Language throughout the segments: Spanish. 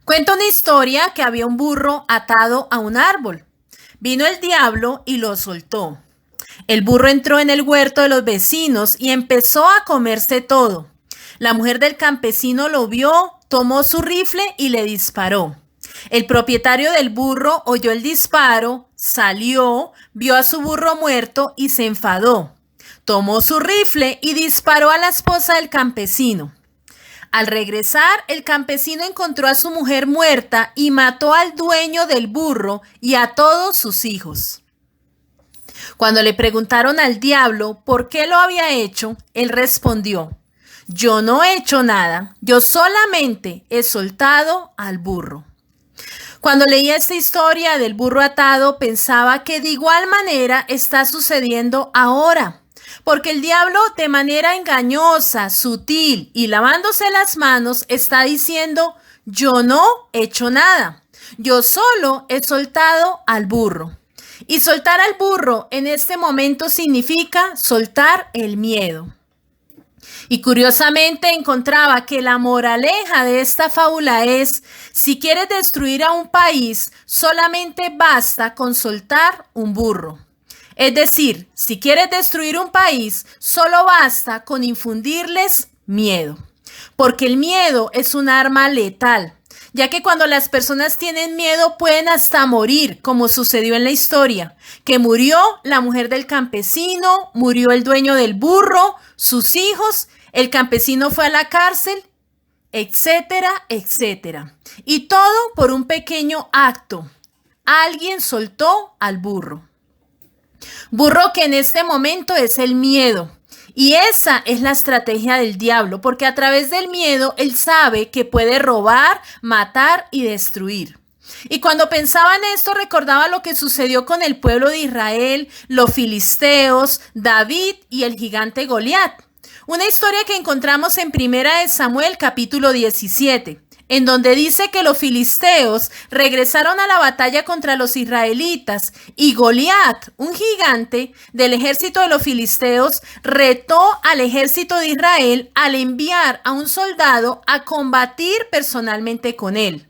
Cuenta una historia que había un burro atado a un árbol. Vino el diablo y lo soltó. El burro entró en el huerto de los vecinos y empezó a comerse todo. La mujer del campesino lo vio, tomó su rifle y le disparó. El propietario del burro oyó el disparo, salió, vio a su burro muerto y se enfadó. Tomó su rifle y disparó a la esposa del campesino. Al regresar, el campesino encontró a su mujer muerta y mató al dueño del burro y a todos sus hijos. Cuando le preguntaron al diablo por qué lo había hecho, él respondió: yo no he hecho nada, yo solamente he soltado al burro. Cuando leía esta historia del burro atado, pensaba que de igual manera está sucediendo ahora. Porque el diablo, de manera engañosa, sutil y lavándose las manos, está diciendo: yo no he hecho nada, yo solo he soltado al burro. Y soltar al burro en este momento significa soltar el miedo. Y curiosamente encontraba que la moraleja de esta fábula es: si quieres destruir a un país, solamente basta con soltar un burro. Es decir, si quieres destruir un país, solo basta con infundirles miedo. Porque el miedo es un arma letal, ya que cuando las personas tienen miedo pueden hasta morir, como sucedió en la historia, que murió la mujer del campesino, murió el dueño del burro, sus hijos, el campesino fue a la cárcel, etcétera, etcétera. Y todo por un pequeño acto. Alguien soltó al burro. Burro que en este momento es el miedo. Y esa es la estrategia del diablo, porque a través del miedo él sabe que puede robar, matar y destruir. Y cuando pensaba en esto recordaba lo que sucedió con el pueblo de Israel, los filisteos, David y el gigante Goliat. Una historia que encontramos en Primera de Samuel capítulo 17. En donde dice que los filisteos regresaron a la batalla contra los israelitas y Goliat, un gigante del ejército de los filisteos, retó al ejército de Israel al enviar a un soldado a combatir personalmente con él.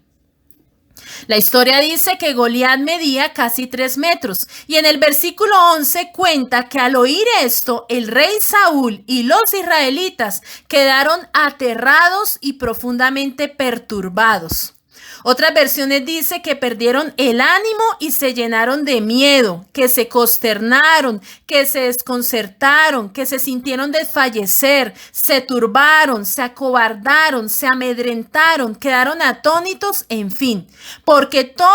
La historia dice que Goliat medía casi 3 metros y en el versículo 11 cuenta que al oír esto, el rey Saúl y los israelitas quedaron aterrados y profundamente perturbados. Otras versiones dice que perdieron el ánimo y se llenaron de miedo, que se consternaron, que se desconcertaron, que se sintieron desfallecer, se turbaron, se acobardaron, se amedrentaron, quedaron atónitos, en fin. Porque todo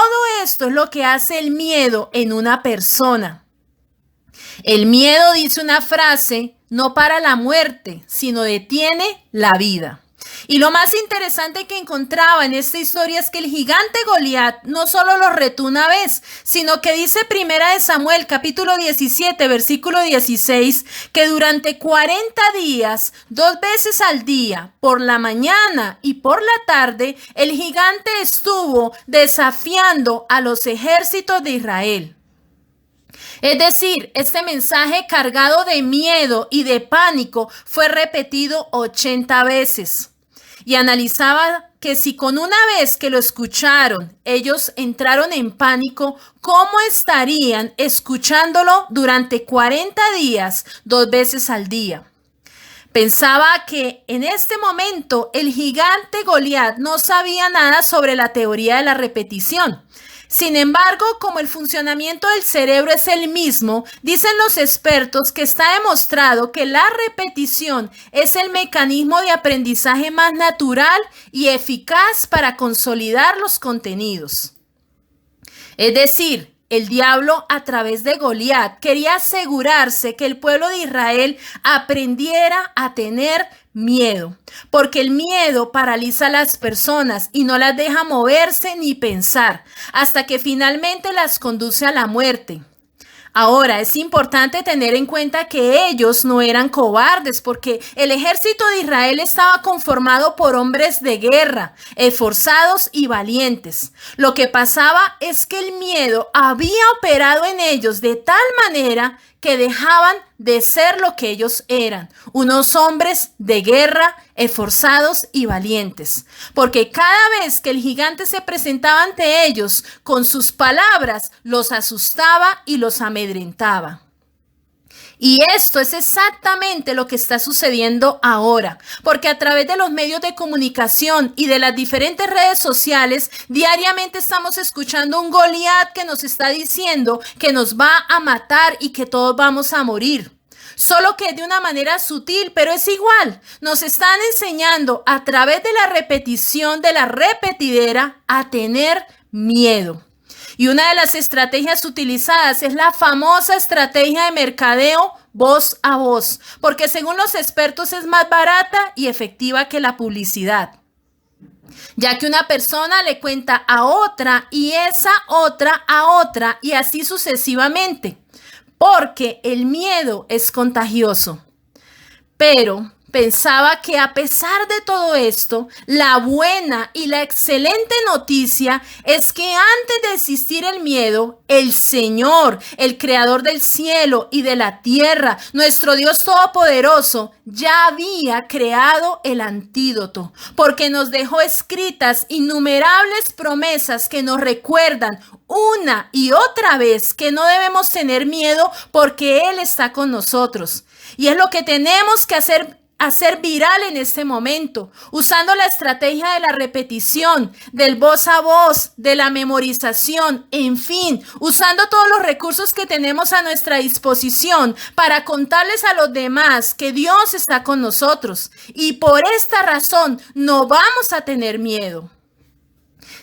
esto es lo que hace el miedo en una persona. El miedo, dice una frase, no para la muerte, sino detiene la vida. Y lo más interesante que encontraba en esta historia es que el gigante Goliat no solo lo retó una vez, sino que dice Primera de Samuel capítulo 17 versículo 16 que durante 40 días, 2 veces al día, por la mañana y por la tarde, el gigante estuvo desafiando a los ejércitos de Israel. Es decir, este mensaje cargado de miedo y de pánico fue repetido 80 veces. Y analizaba que si con una vez que lo escucharon, ellos entraron en pánico, ¿cómo estarían escuchándolo durante 40 días, 2 veces al día? Pensaba que en este momento el gigante Goliat no sabía nada sobre la teoría de la repetición. Sin embargo, como el funcionamiento del cerebro es el mismo, dicen los expertos que está demostrado que la repetición es el mecanismo de aprendizaje más natural y eficaz para consolidar los contenidos. Es decir, el diablo a través de Goliat quería asegurarse que el pueblo de Israel aprendiera a tener miedo, porque el miedo paraliza a las personas y no las deja moverse ni pensar, hasta que finalmente las conduce a la muerte. Ahora, es importante tener en cuenta que ellos no eran cobardes, porque el ejército de Israel estaba conformado por hombres de guerra, esforzados y valientes. Lo que pasaba es que el miedo había operado en ellos de tal manera que dejaban de ser lo que ellos eran, unos hombres de guerra, esforzados y valientes. Porque cada vez que el gigante se presentaba ante ellos, con sus palabras los asustaba y los amedrentaba. Y esto es exactamente lo que está sucediendo ahora, porque a través de los medios de comunicación y de las diferentes redes sociales, diariamente estamos escuchando un Goliat que nos está diciendo que nos va a matar y que todos vamos a morir. Solo que de una manera sutil, pero es igual. Nos están enseñando a través de la repetición, de la repetidera, a tener miedo. Y una de las estrategias utilizadas es la famosa estrategia de mercadeo voz a voz, porque según los expertos es más barata y efectiva que la publicidad, ya que una persona le cuenta a otra y esa otra a otra y así sucesivamente, porque el miedo es contagioso. Pero pensaba que a pesar de todo esto, la buena y la excelente noticia es que antes de existir el miedo, el Señor, el creador del cielo y de la tierra, nuestro Dios todopoderoso, ya había creado el antídoto, porque nos dejó escritas innumerables promesas que nos recuerdan una y otra vez que no debemos tener miedo porque Él está con nosotros. Y es lo que tenemos que hacer viral en este momento, usando la estrategia de la repetición, del voz a voz, de la memorización, en fin, usando todos los recursos que tenemos a nuestra disposición para contarles a los demás que Dios está con nosotros. Y por esta razón no vamos a tener miedo.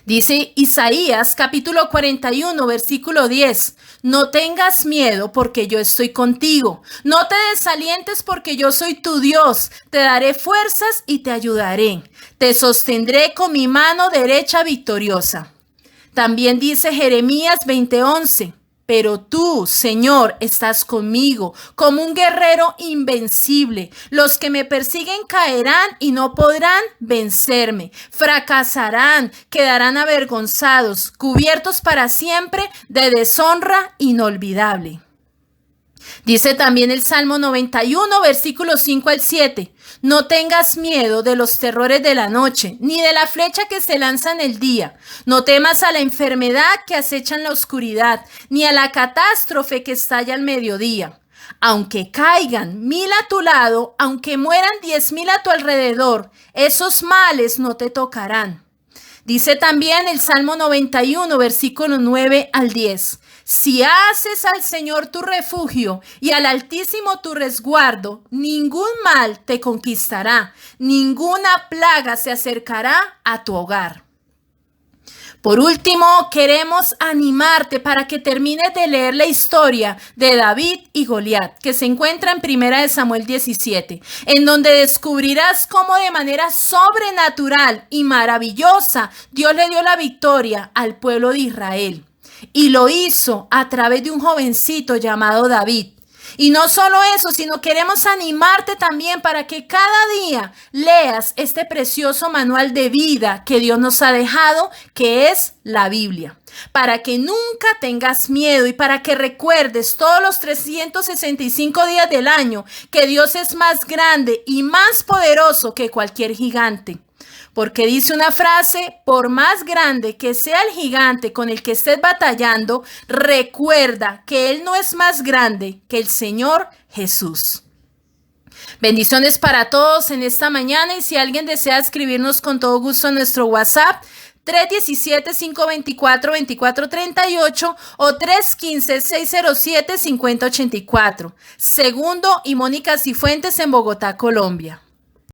Dice Isaías capítulo 41, versículo 10. No tengas miedo porque yo estoy contigo. No te desalientes porque yo soy tu Dios. Te daré fuerzas y te ayudaré. Te sostendré con mi mano derecha victoriosa. También dice Jeremías 20:11. Pero tú, Señor, estás conmigo como un guerrero invencible. Los que me persiguen caerán y no podrán vencerme. Fracasarán, quedarán avergonzados, cubiertos para siempre de deshonra inolvidable. Dice también el Salmo 91, versículos 5 al 7. No tengas miedo de los terrores de la noche, ni de la flecha que se lanza en el día. No temas a la enfermedad que acecha en la oscuridad, ni a la catástrofe que estalla al mediodía. Aunque caigan 1000 a tu lado, aunque mueran 10,000 a tu alrededor, esos males no te tocarán. Dice también el Salmo 91, versículos 9 al 10. Si haces al Señor tu refugio y al Altísimo tu resguardo, ningún mal te conquistará, ninguna plaga se acercará a tu hogar. Por último, queremos animarte para que termines de leer la historia de David y Goliat, que se encuentra en 1 Samuel 17, en donde descubrirás cómo de manera sobrenatural y maravillosa Dios le dio la victoria al pueblo de Israel. Y lo hizo a través de un jovencito llamado David. Y no solo eso, sino queremos animarte también para que cada día leas este precioso manual de vida que Dios nos ha dejado, que es la Biblia. Para que nunca tengas miedo y para que recuerdes todos los 365 días del año que Dios es más grande y más poderoso que cualquier gigante. Porque dice una frase, por más grande que sea el gigante con el que estés batallando, recuerda que Él no es más grande que el Señor Jesús. Bendiciones para todos en esta mañana y si alguien desea escribirnos con todo gusto en nuestro WhatsApp, 317-524-2438 o 315-607-5084. Segundo y Mónica Cifuentes en Bogotá, Colombia.